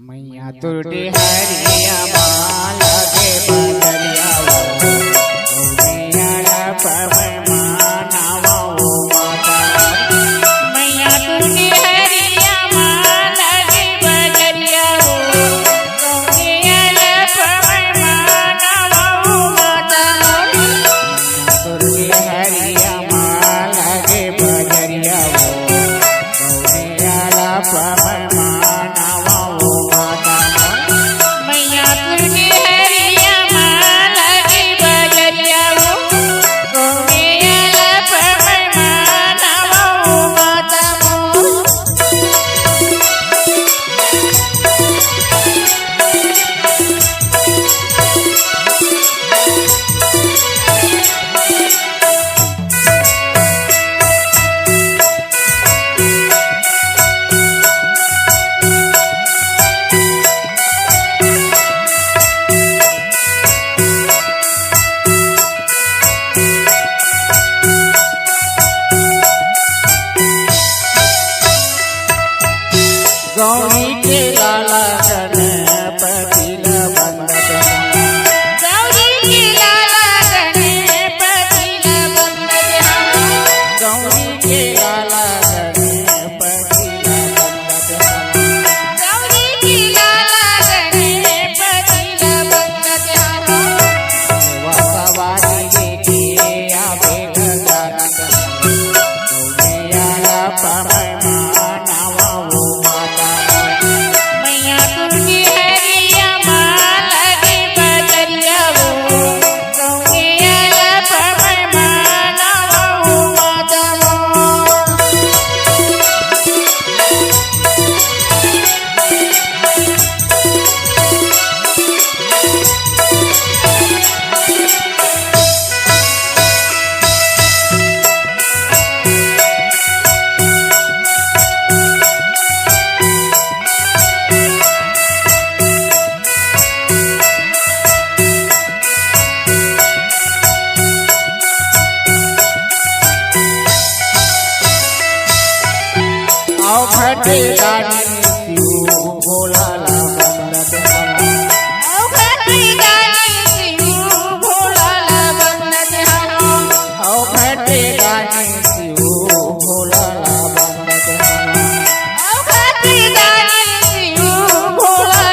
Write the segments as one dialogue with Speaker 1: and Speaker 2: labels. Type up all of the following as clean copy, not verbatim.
Speaker 1: मैया तुरडी हरिया माला के बदरिया गौरिया पवन मानवा ओ माता मैया तुरडी हरिया माला के बदरिया गौरिया पवन मानवा ओ माता तुरडी हरिया माला के बदरिया गौरिया पवन गौरी के लाला गणपति बंदत गौरी के लाला गणपति बंदत गौरी के लाला गणपति बंदत गौरी के लाला गणपति बंदत सवारी लेके आवे गंगानंद गौरिया पवन मानवा ओ घटे गानी भोला बंदत घटे गानी भोला बंदत घटे गानी भोला बंदत घटे गानी भोला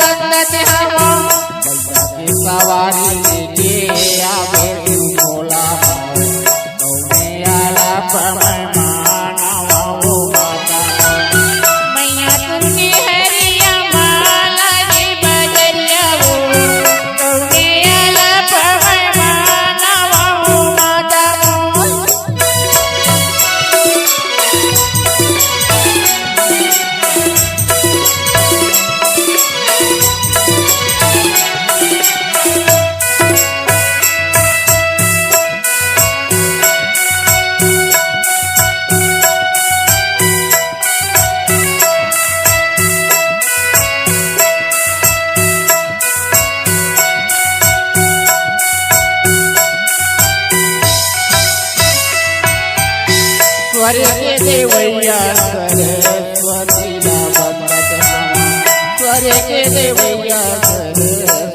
Speaker 1: बंदत सवारी लेके आवे भोला गौरिया पवन स्वर्ग के देवैया सरस्वती बंदत स्वर्ग के देवैया सरस्वती